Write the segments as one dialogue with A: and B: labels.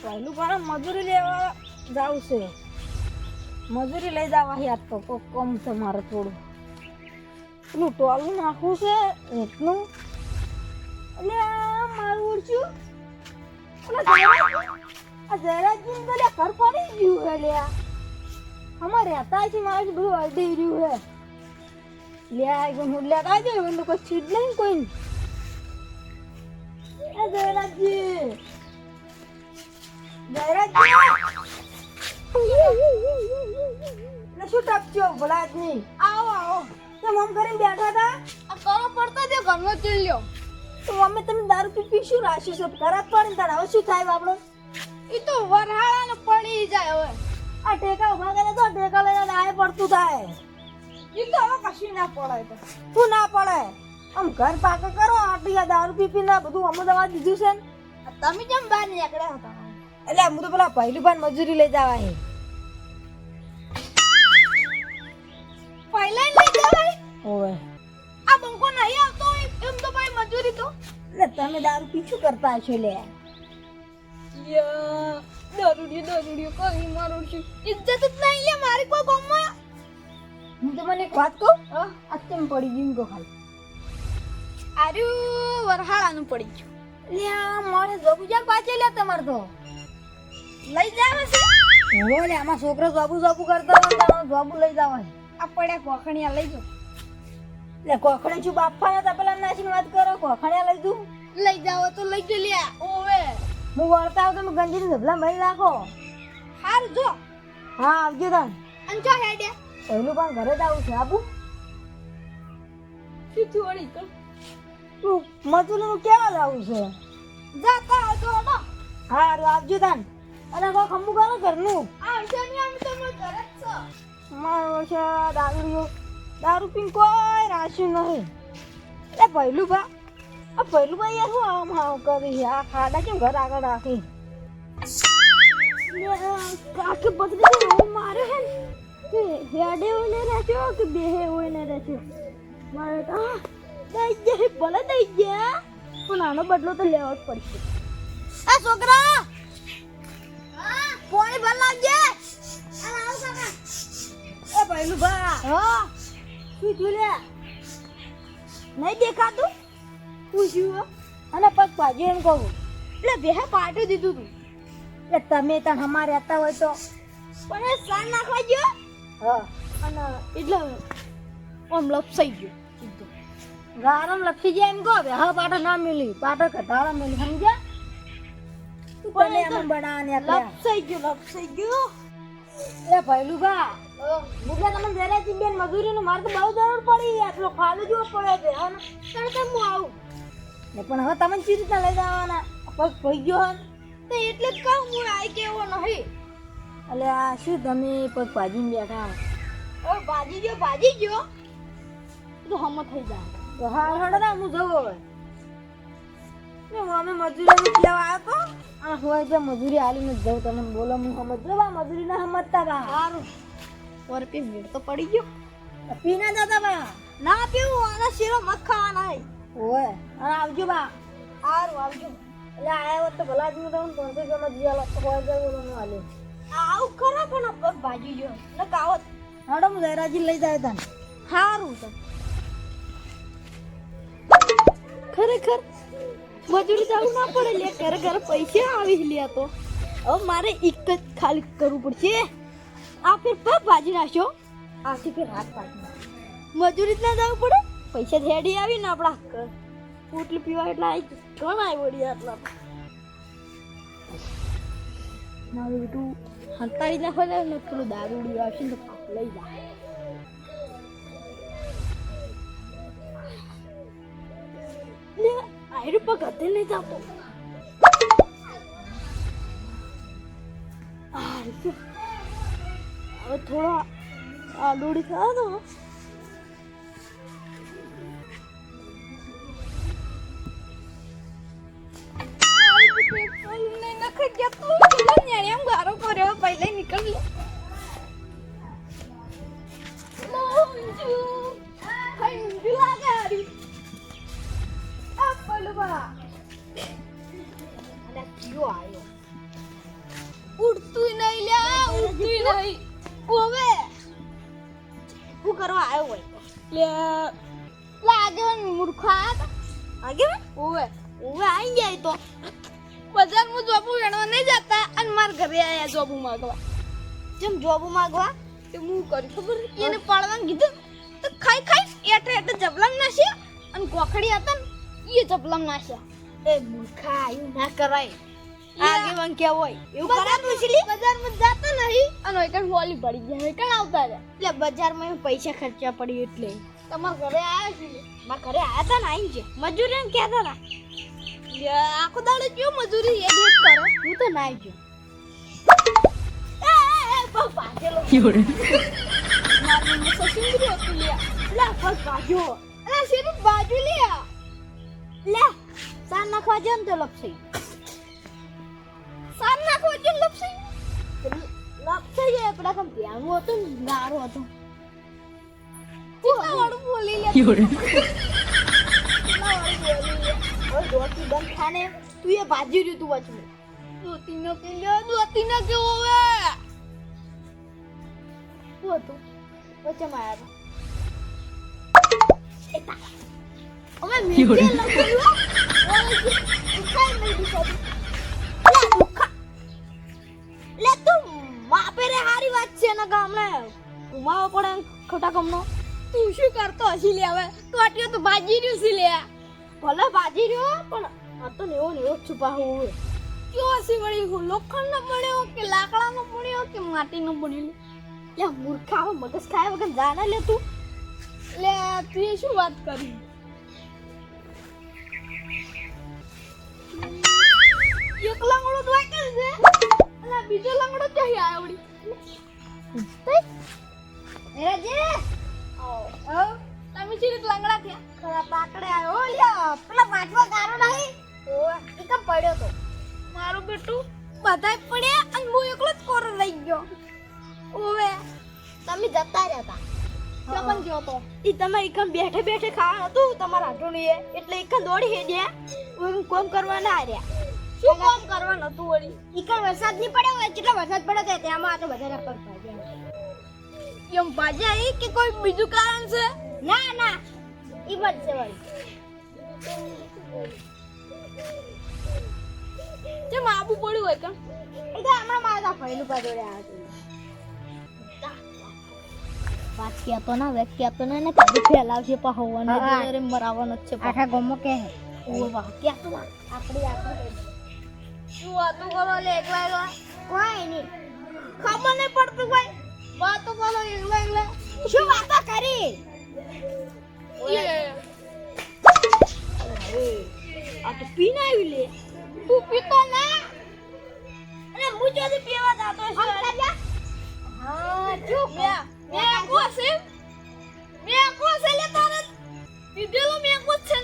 A: પહેલું પણ મજૂરી લેવા જાવ છે. મજૂરી લઈ જવા યાદ તો કોક કમ છે મારે થોડું પેલું ટોલું નાખવું છે એટલું એટલે મારું ઓળખ્યું આ જયરાજજી ને ઘર પડી ગયું એટલે અમારે હતા છે મારે બધું અડઈ રહ્યું હે લે હું લેતા જાય એનું કોઈ ચીજ નહીં કોઈ જયરાજજી શું ટપચ્યો ભલા જ નહીં આવો આવો તો મમ કરીને બેઠા હતા
B: આ કરો પડતા દે ઘરમાં ચડી લ્યો
A: તો મમ્મી તમે દારૂ પી શું રાખ્યું છે ખરાબ પડે ને તારે હવે શું થાય આપણો
B: ઈ તો વરહાળાને પડી જાય હવે
A: આ ટેકા ઉભા કરે તો ટેકા લઈને આય પડતું થાય
B: ઈ તો હવે કશું ના પડે તો
A: શું ના પડે આમ ઘર પાકે કરો આટલી આ દારૂ પી પીને બધું અમદાવાદ દીધું છે ને
B: તમે જેમ બહાર નીકળ્યા હતા
A: એટલે હું તો પેલા પહેલી ભાન મજૂરી લઈ જવા હે
B: પહેલા લઈ જવાય
A: ઓવે
B: આ બંકો નહીં આવતો હોય એમ તો ભાઈ મજૂરી તો
A: એટલે તમે દારૂ પીછું કરતા છો લે
B: યા દારૂડિયો કઈ મારું છે ઇજ્જત જ નહીં લે મારી કોઈ ગામમાં
A: હું તો મને એક વાત કહું આ તેમ પડી ગયું તો ખાલી
B: આર્યું વરહાળાનું પડી ગયું
A: લે મારે જોબુ જાન પાછે લે તમાર તો
B: લઈ જાવ છે
A: હો લે આમાં છોકરો જોબુ કરતા હોય તો જોબુ લઈ જાવ
B: આ પડ્યા કોખણિયા લઈ જો
A: લે કોખડે છું બાપા ને તપેલા નાસીને વાત કરો કોખણ્યા લઈ દઉં
B: લઈ જાવ તો લઈ જો લે ઓવે
A: હું વળતા આવું તમે ગંજીની ધબલા ભરી રાખો
B: હાર જો
A: હા આવજો તન
B: અંચો હેડે
A: પહેલું પણ ઘરે જ આવું છે આબુ
B: સીધી વળી કર
A: તું મજૂરીનું કેવા લાવું છે
B: જાતા હતો ના
A: હા આવજો તન અને કોઈ ખંભું કરો ઘરનું
B: આ શની આમ તો મેં ઘરે જ છો
A: મારો છે દારૂ પીને કોઈ રાખ્યું નહીં એ પહેલું બા આ પહેલું ભાઈ યાર શું આમ હાવ કરી આ ખાડા કેમ ઘર આગળ રાખી કાકે બદલી તો મારે હે કે હેડે ઓને રાખ્યો કે બેહે ઓને રાખ્યો મારે તો દઈ જાય ભલે દઈ ગયા પણ આનો બદલો તો લેવો જ પડશે
B: આ છોકરા પાણી ભર લાવજે આ આવ કાકા
A: એ પહેલું બા
B: હા
A: શું જોલ્યા નહીં દેખાતું પૂછ્યું અને પગ ભાજી એમ કહું
B: એટલે બેહે પાટી દીધું તું
A: એટલે તમે તને અમારે રહેતા હોય તો
B: પણ એ સાન નાખવા ગયો
A: હા
B: અને એટલે આમ લપસાઈ ગયો સીધો
A: ગારમ લખી જાય એમ કહો હા પાટો ના મિલી પાટો ઘટાડા મિલી સમજ્યા તમે એમ બનાવવાની
B: લપસાઈ ગયો
A: એ ભૈલું બા મુગલા તમને જરા બેન મજૂરીનું મારે તો બહુ જરૂર પડી આટલો ખાલો જેવો પડે છે અને તરત હું આવું ને પણ હવે તમે ચી રીતના લઈ જવાના પગ ભઈ ગયો હન
B: તો એટલે જ કહું હું આઈ કેવો નહીં
A: એટલે આ શું તમે પગ ભાજીને બેઠા
B: ઓ ભાજી ગયો તો હમ થઈ જાય
A: તો હા હડો ના હું જવો હવે અમે મજૂરી લેવા આવ્યો તો અને હોય જે મજૂરી હાલીને જ જવું તમે બોલો હું સમજો બા મજૂરી ના સમજતા બા
B: સારું વરપી ભીડ તો પડી ગયો
A: પી ના જતા બા
B: ના પીવું આના શીરો મત ખાવાના હે
A: ઓય અને આવજો બા
B: સારું આવજો
A: એટલે આયા હોત તો ભલા જ હું તમને 500 રૂપિયામાં જીયા લો તો હોય જવું હું હાલે
B: આવું ખરા પણ પગ ભાજી ગયો ને કાવત
A: હડો હું જયરાજી લઈ જાય તને
B: સારું તો ખરેખર મજૂરી ચાલુ ના પડે લે ઘરે પૈસા આવી લે તો હવે મારે એક જ ખાલી કરવું પડશે આ ફેર પગ ભાજી નાખ્યો
A: આથી ફેર હાથ પાડી
B: મજૂરી જ ના જવું પડે પૈસા થેડી આવી ને આપણા પોટલી પીવા એટલા આવી ઘણા વળી આટલા મારું બેટું હંતાડી નાખો ને પેલું દારૂડી આવશે ને તો લઈ જાય આયરું પગ હતે નહીં જતો હવે થોડા આડોડી થયા તો પહેલા નીકળ ઉડતું નહીં લ્યા, ઉડતું નહીં. ઓવે શું કરવા આવ્યો હોય લ્યા? આગેવાન મૂર્ખા હતા. આગેવાન ઓવે આઈ જાય તો બજારમાં જોબુ વેણવા નહીં જતા અને માર ઘરે આયા જોબુ માંગવા. જેમ જોબુ માંગવા તે હું કરી ખબર એને પાડવાનું કીધું તો ખાઈ એઠે જબલામ નાખ્યા અને કોખડી હતા ને એ જબલામ નાખ્યા. એ મૂર્ખા એવું ના કરાય. આગેવાન કેવો હોય એવું કરાતું છે લી. બજારમાં જાતા નહીં અને એકણ હોલી પડી ગયા એકણ આવતા રહ્યા. એટલે બજારમાં પૈસા ખર્ચા પડી એટલે તમારા ઘરે આયા છે. મારા ઘરે આયા હતા ને આઈ છે મજૂરી ને કહેતા હતા. આખો દાડો કેવું મજૂરી એ ડેટ કરે. હું તો ના આવી ગયો. એ પગ પાછેલો મારું સસુંદરી હતું લ્યા. લે પગ પાછો અલા શેરી બાજુ લ્યા. લે સાન નાખવા જેમ તો લપસી. સાન નાખવા જેમ લપસી જાય. આપડા કમ ધ્યાન હતું ને ગારો હતો. કેટલા વાળું બોલી લે. દોતી બંધ ખાને તું એ ભાજી રહ્યું તું વચમાં. દોતી ન કે કેવો હવે શું હતું વચમાં આવ્યા હતા. હવે મેં લે તું માપે રે હારી વાત છે ને ગામડે ઘુમાવો પડે ખોટા કમનો. તું શું કરતો હસી લે? હવે તું આટલો તો ભાજી રહ્યું છે લે. ભલે ભાજી રહ્યો પણ આ તો નેવો છુપા હોય. કયો હસી વળી હું લોખંડ નો પડ્યો કે લાકડા નો પડ્યો કે માટી નો પડ્યો? લે મૂર્ખા હવે મગજ ખાય વગર જાને લે તું. લે તું એ શું વાત કરી? એક લંગડો તો વાકેલ છે અને બીજો લંગડો ક્યાં આવડી? એરાજે તમે ચીરી લંગડા થયા ખરા પાકડે આવ્યો લ્યો. પેલા વાંચવા ગારો નહીં ઓય એકમ પડ્યો તો મારું બેટું બધાય પડ્યા અને હું એકલો જ કોરો રહી ગયો. ઓવે તમે જતા રહ્યા હતા કેમ ગયો તો? ઈ તમે એકમ બેઠે બેઠે ખાવા હતું તમારા હાટુની એટલે એકમ દોડી હેડ્યા. હું કોમ કરવા ના આર્યા. શું કામ કરવાનું હતું વળી? ઈકણ વરસાદ નહીં પડ્યો હોય કેટલા વરસાદ પડ્યો તો તેમાં આ તો વધારે પર ભાગ્યા. એમ ભાજ્યા ઈ કે કોઈ બીજું કારણ છે? ના ના ઈ બસ છે વળી. જે આબુ પડ્યું હોય કણ એ તો હમણાં મારા ભાઈનું પાડોડે આવ્યો. વાત કેતો ના વેક કેતો ને ને કાબુ ફેલાવશે પા હોવાનો રે મરાવાનો જ છે. આખા ગોમો કે હે ઓ વાહ કેતો ના આપડી શું વાતો કરો લે એકલા કોઈ નહીં ખબર નહીં પડતું ભાઈ. વાતો કરો એકલા શું વાતો કરી? આ તો પીને આવી લે. તું પીતો ના અને હું જોથી પીવા જાતો છે. હા ચૂપ મે કોસે લે તારે પીધેલો મે કોસ છે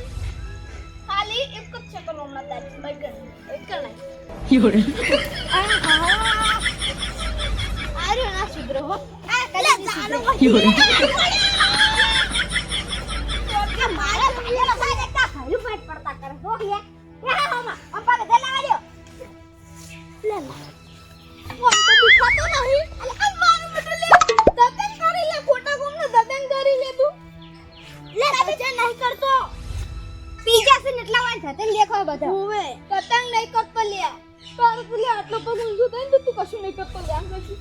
B: ખાલી એક જ છે તો હમણાં તારી બગન એક નહીં યોરે આરે ના સુધરો હો આ કલે ચાલો યોરે કે મારા પેલા સાઈડ એક હલુ ફાઈટ પડતા કરે હો ગયા યા મામા પપ્પા ને દેલા આવ્યો લે કોણ તો દિખાતો નહીં અલે આ મારું બેટું લે દતન કરી લે ખોટા કોમ ને દતન કરી લે તું લે તમે જે નહીં કરતો પીજા છે એટલા વાન થતે લેખો બધા ઓવે પતંગ નહીં કરતો લે તારું તું લે આટલો પગ ઊંધો થાય ને તું કશું નહીં કરતો લે આમ કશું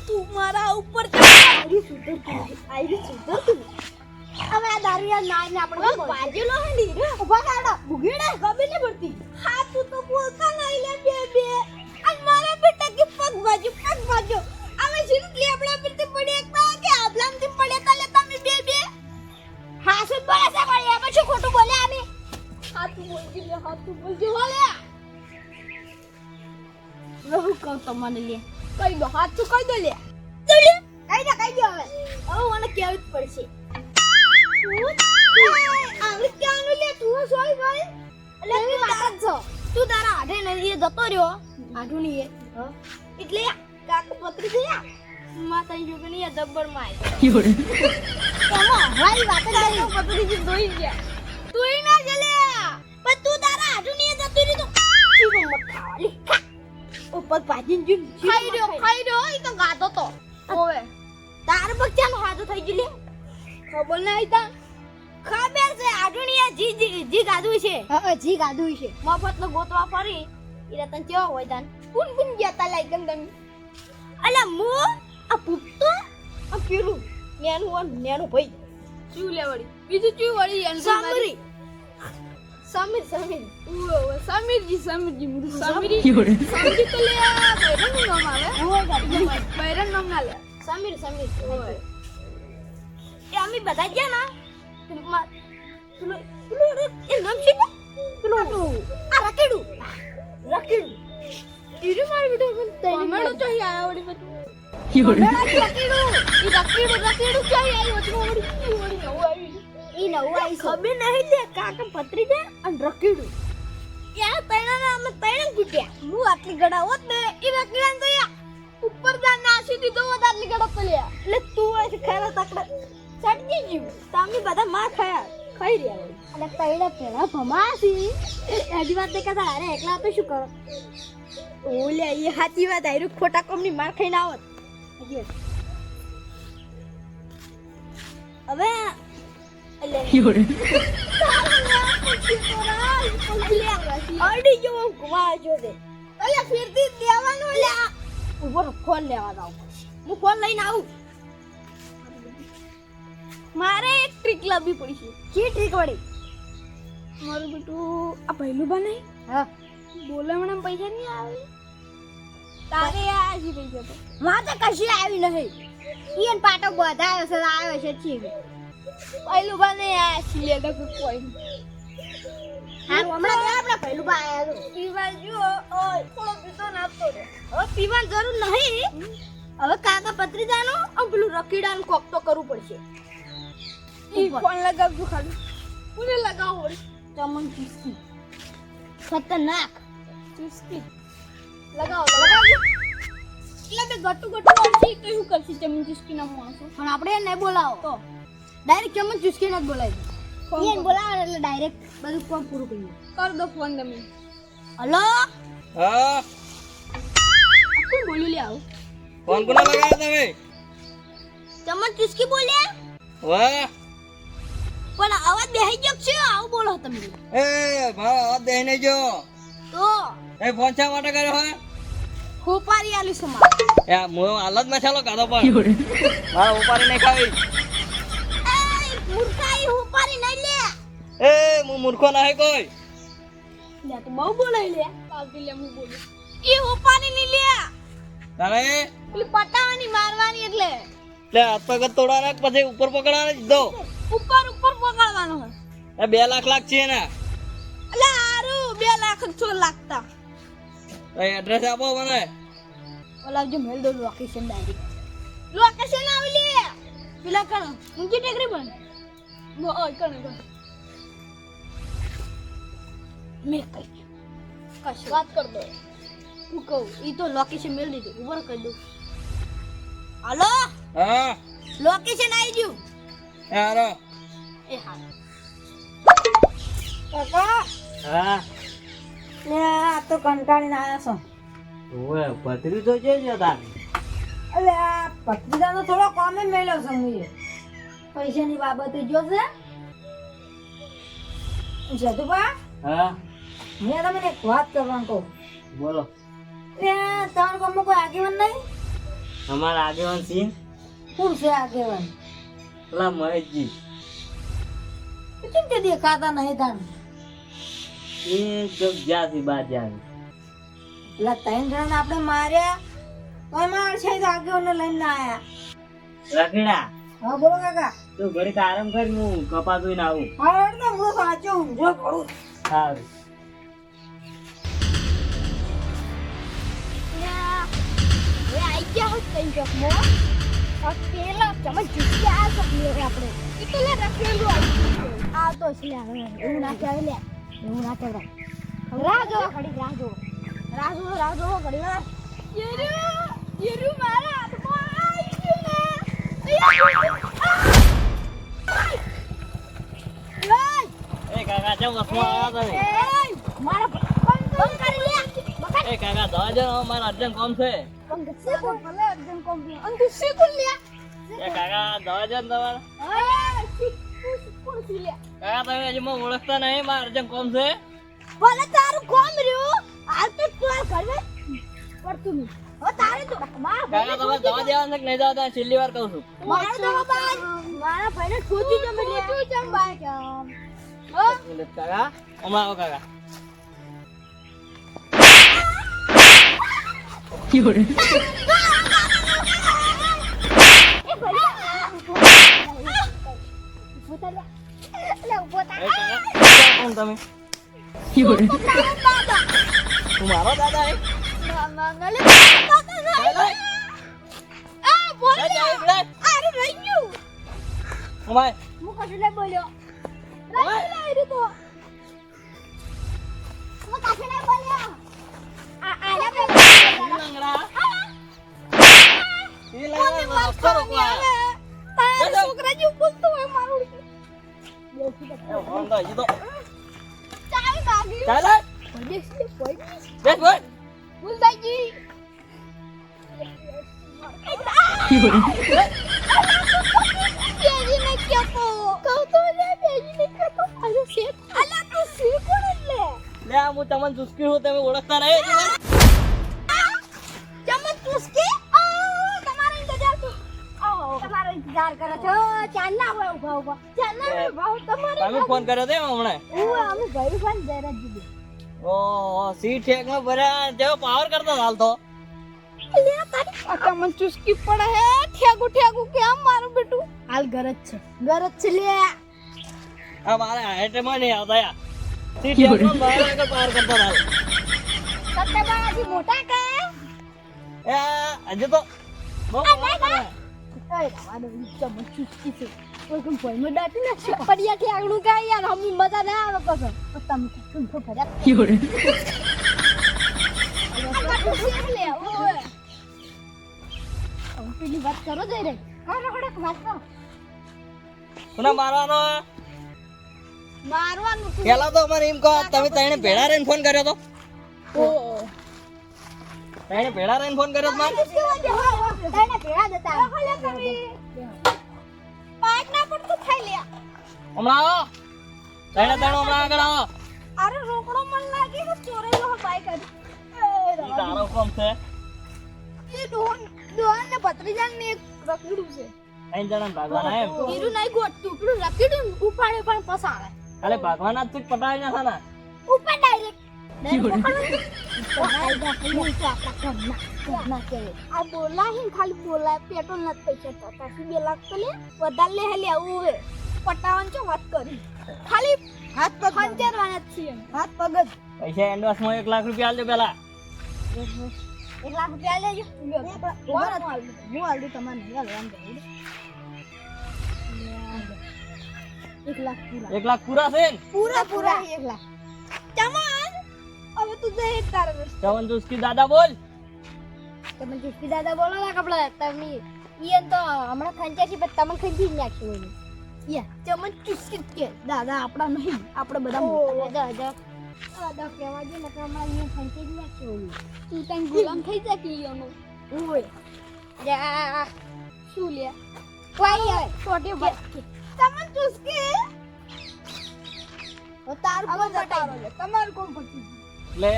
B: તું મારા ઉપર આઈ સુધર તું હવે આ દારૂ નાઈ ને આપણે બાજેલો હે ની ઉભા કાઢો ભૂગીડા ગમે ને પડતી હા તું તો બોલતા નહીં લે બે અને મારા બેટા કે પગ બાજુ હવે શીરું લે આપણા પર તે પડે એકતા કે આબલામ થી પડે તા લે તમે બે હા સુત બોલે છે પણ એમાં શું ખોટું બોલે આમે હાથ બોલજી વાલે રહુ કહું તમને લે કઈ દો હાથ તો કઈ દો લે કઈ દો હવે મને કેવું જ પડશે આવું ક્યાંનું લે તું સોય ભાઈ એટલે તું તારા છો તું તારા આઢે નદી જતો રહ્યો આઢું ની એટલે કાકુ પતરી ગયા માતા જોગણી જબ્બર માં આવી યોરે એમાં હારી વાત કરી પતરી જી દોઈ ગયા પગ ભાજીને જીવ ખાઈ રહ્યો ઈ તો ગાતો તો ઓવે તાર બચ્ચાનો હાજો થઈ ગયો લે ખબર નહીં તા ખબર છે આડુનિયા જી ગાધું છે હા જી ગાધું છે મફત નો ગોતવા ફરી ઈ રતન કેવો હોય દાન કુન ગયા તા લાઈ ગંદન અલા મુ આ પુત્તો આ પેલું નેનું ભાઈ ચૂ લેવડી બીજું ચૂ વળી સામરી સમીર સમીરજી મુરુ સમીરી તો લે બૈરન નામ આવે ઓય ગાડી બૈરન નામ ના લે સમીર ઓય એ અમે બધા ગયા ના પેલું એ નામ છે ને પેલું આ રકેડું ઈરે મારી બેટો તમેડો તો હી આયા વડી બધું રકેડું ક્યાં આવ્યો તો વડી નવું આવી ઈ નવું આવી ખબર નહીં લે કાકા પત્રીજા અને રકેડું યા તૈણા અમે તૈણા ગુટ્યા હું આટલી ગડા હોત ને ઈ રકેડાને તો યા ઉપર જા નાસી દીધો હોત આટલી ગડા પલ્યા એટલે તું આ ખાવા તકડા ચડજી જીવ તમે બધા માં ખાઈ રહ્યા અને તૈણા પેલા ભમાસી આજી વાત ને કહેતા અરે એકલા તો શું કરો ઓલે ઈ સાચી વાત આયરું ખોટા કોમની માર ખાઈને આવત હવે અડી જો ઘુમા જો દે અલે ફિરથી દેવાનો લે ઉપર ફોન લેવા જાવ હું ફોન લઈને આવું મારે એક ટ્રીક લાવવી પડી છે કે ટ્રીક વળી મારું બેટું આ પહેલું બને હા બોલાવણા પૈસા નહીં આવે તારે આજી પૈસા તો માતે કશી આવી નહીં ઈન પાટો બધાયો છે આવ્યો છે ઠીક પહેલું બને આ સિલે તો કોઈ હા હમણાં તો આપણા પહેલું બા આયા તો પીવા જો ઓય થોડો પીતો નાખતો રે હવે પીવાની જરૂર નહીં હવે કાકા પત્રીજાનો અને પેલું રકીડાનું કોક તો કરવું પડશે ઈ ફોન લગાવજો ખાલી કોને લગાવો ચમન ચુસ્કી ખતરનાક ચુસ્કી લગાવો એટલે બે ગટુ વાળસી કયું કરસી ચમન ચુસ્કી ના માણસો પણ આપણે એને બોલાવો તો ડાયરેક્ટ ચમન ચુસ્કી ન બોલાવી એને બોલાવો એટલે ડાયરેક્ટ બધું કામ પૂરું કર્યું કર દો ફોન તમે હલો
C: હા
B: કોણ બોલ્યું લે આવો
C: ફોન કોને લગાવ્યો તમે
B: ચમન ચુસ્કી બોલ્યા
C: વાહ
B: પણ અવાજ બેહી ગયો છે આવું બોલો તમે
C: એ મારો હાથ દેને જો
B: તો
C: એ ફોન શા માટે કર્યો હે
B: ખોપારી આલી સમા
C: એ મો હાલત મસાલો કાઢો પણ મારા ઉપારી નહીં ખાવી
B: એ મૂર્ખાઈ ખોપારી નહીં લે
C: એ હું મૂર્ખો નહીં કોઈ
B: લે તો બહુ બોલાઈ લે કાલથી લે હું બોલું ઈ ખોપારી નહીં લે
C: તારે
B: પેલી પટાવાની મારવાની એટલે
C: લે હાથ પગ તોડાના પછી ઉપર પકડાને દો
B: ઉપર પકડવાનો હે
C: એ 2 લાખ છે ને
B: અલે હારું 2 લાખ જ છો લાગતા
C: એ એડ્રેસ આપો મને
B: ઓલા જો મેલ દો લોકેશન ડાયરેક્ટ લોકેશન આવી લે પેલા કણ ઊંચી ટેકરી બન મો ઓય કણ મે કઈ કશ વાત કર દો હું કહું ઈ તો લોકેશન મેલ દીધું ઉપર કરી દો હાલો
C: હા
B: લોકેશન આવી ગયું
C: એ હારો
B: એ હા કાકા
C: હા
A: લે આ તો કંટાળીને આવ્યા છો
C: ઓએ પતરી તો છે તાર
A: અલે આ પત્રીજાનો થોડો કોમે મેળ્યો છે મુએ પૈસાની બાબતે જોશે જતુબા
C: હા
A: મેં તમને એક વાત કરવાનું કહું
C: બોલો
A: લે તમારા ગામમાં કોઈ આગેવાન નહીં
C: અમારા આગેવાન સિંહ
A: કોણ છે આગેવાન
C: પેલા મહેશજી
A: કેમ કે દેખાતા નહીં તાણ
C: એ જબ જ્યાંથી બાર જાય
A: પેલા 3 જણાને આપણે માર્યા તો મારશે તો આગેવાનને લઈને ના આયા
C: રખડા
A: હા બોલો કાકા
C: તું ઘડીક આરામ કર હું કપા ધોઈને આવું
A: હા તો હું સાચો ઊંઝો કરું
C: સારું
B: હવે આઈ ગયા હોત કઈ જમો આ પેલા ચમચ જુસ્કી આ સપની હવે આપણે એટલે રખેલું આ તો છે હવે એવું ના કહેવાય લે એવું ના કહેવાય રાહ જો ઘડી રાહ જો ઘડી વાર યેરુ મારા હાથમાં આવી ગયું ને
C: એ કાકા ચમ વસવા આવ્યા તમે
B: મારા બંધ કરી લે બકર
C: એ કાકા જવા દે ને, મારે અર્જન્ટ કામ છે.
B: અંગ શીખો ભલે અર્જન કોમ્પી અંગ શીખો લ્યા
C: એ કાકા જવા દે ને તમારે.
B: અરે શીખો લ્યા
C: કાકા તમે હજી મને ઓળખતા નહીં, મારે અર્જન્ટ કામ છે.
B: ભલે તારું કોમ રહ્યું હાલ તો તું આ ઘરે પડતું નહીં હવે તારે તો
C: કાકા તમે જવા દેવાનું છે કે નહીં જવા દેવાનું? છેલ્લી વાર કહું છું.
B: મારો તો બાબા મારા ભાઈને છોડી તમે લે તું જમ બાય કેમ હો
C: કાકા હમણાં આવો કાકા.
B: એ ભાઈ ઉભો લે ઉભો
C: એ કાકા કોણ તમે? તું મારો દાદા હે?
B: મંગલે
C: ચાલ,
B: આ બોલ
C: ચાલ, ચાલ, ચાલ.
B: અરે રહી ગયું
C: હમણાં.
B: હું કશું લે બોલ્યો રહી લે તો હું કશું લે બોલ્યો આલા
C: ઈ લંગડા. ઈ લંગડા રસ્તો રોકવા.
B: તારા છોકરા જેવું બોલતો હોય મારું
C: એ વાંધો હજી તો.
B: ચાલ માગી
C: ચાલ,
B: બેસ લે બોલ
C: બેસ બોલ.
B: ગુલદાજી બેજી ને કેતો કહું તો લે બેજી ને કેતો અરે શેઠ અલા તું શી કરે લે
C: લે આ હું તમને ચૂસકી હું, તમે ઓળખતા નહીં હજી મને?
B: ચમન ચુસ્કી તમારો ઇંતજાર તો તમારો ઇંતજાર કરે છો ચાલ ના હોય ઉભા ઉભા ચાલ ના હોય ઉભા તમારે
C: તમે ફોન કર્યો તો એમ હમણાં?
B: અમે ભાઈ ફોન જરા દીધી
C: ઓહો, સી ઠેક માં ભર્યા જેવો પાવર કરતો હાલ તો.
B: લે તારી આકા મન ચુસ્કી પડે હે ઠેગુ ઠેગુ કેમ મારું બેટું હાલ ગરજ છે લે
C: આ મારે હાઈટ માં નહીં આવતા યાર. સી ઠેક માં બહાર આગળ પાવર કરતો હાલ.
B: સત્તે બાજી મોટા કે
C: એ હજી તો બહુ પાવર કરે.
B: એ રાવાનો ચમન ચુસ્કી છે કોઈ કોણ કોઈ મે દાટી ના પડિયા થી આગળું કાય યાર હમી મજા ના આવે પછી તમે તું તો ફર્યા પેલી વાત કરો જઈ રે હડક વાત કરો
C: કોને મારવાનો?
B: મારવાનું
C: પેલા તો અમારે એમ કહો, તમે તઈને ભેળા રહીને ફોન કર્યો તો?
B: ઓ
C: તઈને ભેળા રહીને ફોન કર્યો તો મારે?
B: તને ભેળા જતા હલે તમે પાટ ના પડતો ખાઈ લે
C: હમણાં આવો. તઈને હમણાં આગળ આવો.
B: અરે રોકડો મન લાગે કે ચોરેલો બાઈક હતી
C: ઈ તારો કોમ છે.
B: એ ડોન ને ભત્રીજાન ને એક રકડું છે
C: ત્રણ જણા ભાગવાના એમ?
B: હીરું નહીં ગોઠતું પેલું રકડું ઉપાડે પણ પસાડે
C: ખાલી ભાગવાના જ છે કે પટાવી ના થાના?
B: ઉપર ડાયરેક્ટ આ બોલા હી ખાલી બોલા પેટ્રોલ નથી પૈસા તાસી 2 લાખ તો લે વધારે લે લે આવું હે પટાવન ચો વાત કરી ખાલી હાથ પગ ખંચરવાના છે હાથ પગ જ
C: પૈસા એડવાન્સ માં 1 લાખ રૂપિયા આલજો પેલા.
B: 1 લાખ રૂપિયા લેજો હું આલુ તમારે નહીં આલવાનું 1 લાખ પૂરા
C: 1 લાખ પૂરા છે ને?
B: પૂરા 1 લાખ ચમન હવે તું જે તારે
C: ચવન ચુસ્કી દાદા બોલ.
B: તમે ચુસ્કી દાદા બોલો ના કપડા તમે ઈયન તો હમણાં ખંચાશી પણ તમે ખંચી જ નાખ્યો એને યા ચમન ચુસ્કી કે દાદા આપડા નહીં આપણે બધા મોટા દાદા દાદા કહેવા દે ને હમણાં અહીંયા ખંચી જ નાખ્યો તું તને ગુલામ થઈ જા કે ઈયોનો ઓય યા શું લે વાઈ આવે છોટે ભાઈ ચમન ચુસ્કી તાર કોણ બતાવો લે તમાર કોણ પટી
C: લે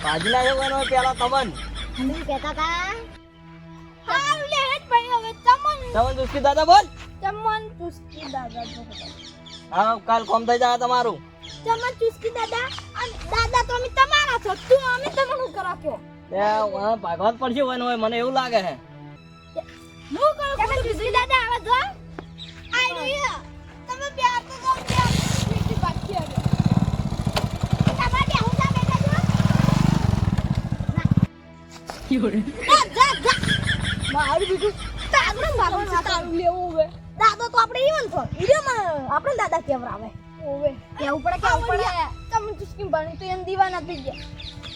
C: ભાજલા જવાનો પેલા તમન.
B: અમે કહેતા તા હારું લે હેડ ભાઈ હવે ચમન
C: ચવન ચુસ્કી દાદા બોલ.
B: ચમન ચુસ્કી દાદા
C: હા કાલ કોમ થઈ જાય તમારું.
B: ચમન ચુસ્કી દાદા અને દાદા તો અમે તમારા છો તું અમે તમને શું કરાવ્યો
C: ભાગવત પડશે હોય મને એવું લાગે છે.
B: હું કરું ચમન ચુસ્કી દાદા આવા જો આઈ રહ્યો તમે બે આ તો જો બે મીઠી બાકી હવે તમારે હું જા બેઠા છો જા મારું બીજું તારું તારું લેવું હવે દાદો તો આપણે ઈવન છો ઈડમાં આપણે દાદા કેવરાવે ઓવે કેવું પડે ચમન ચુસ્કી બની તો એમ દીવાના થઈ ગયા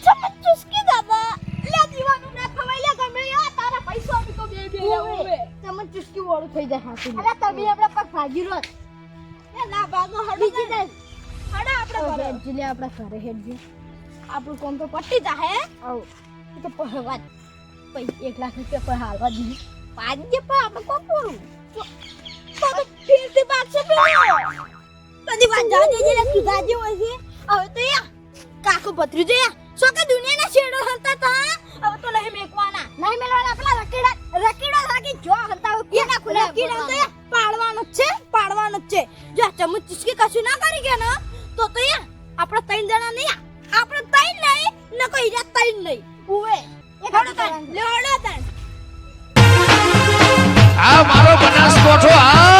B: ચમન ચુસ્કી દાદા લે દીવાનું ના ખવાય લે ગમે યા તારા પૈસા બી તો બે ઓવે ચમન ચુસ્કી વાળું થઈ જાય હાસી અરે તમે આપડા પર ભાગી રોત એ ના ભાગો હડો બીજી જાય હડા આપણે ઘરે હેડજી લે આપડા ઘરે હેડજી આપણું કોમ તો પટી જાહે
A: આવ
B: એ તો પહેવા પૈસા 1 લાખ રૂપિયા પર હાલવા જ નહીં પાડી પણ આપણે કોમ પૂરું તો ફીરથી પાછો પેલો બધી વાત જા દેજે લે તું જાજે હોય છે હવે તો યા કાકો ભત્રી જો યા સો કે દુનિયાના છેડો હંતા તા હવે તો નહીં મેકવાના નહીં મેલવાના પેલા રકીડા રાખી જો હંતા કેના ખુલે રકીડા તો યા પાડવાનો જ છે જો ચમચ ચીસકી કશું ના કરી ગયા ને તો યા આપણે 3 જણા નહીં આપણે 3 નહીં ન કોઈ હીરા 3 નહીં ઉવે એક હડો તન લેવડો તન
D: આ મારો બનાસકોઠો આ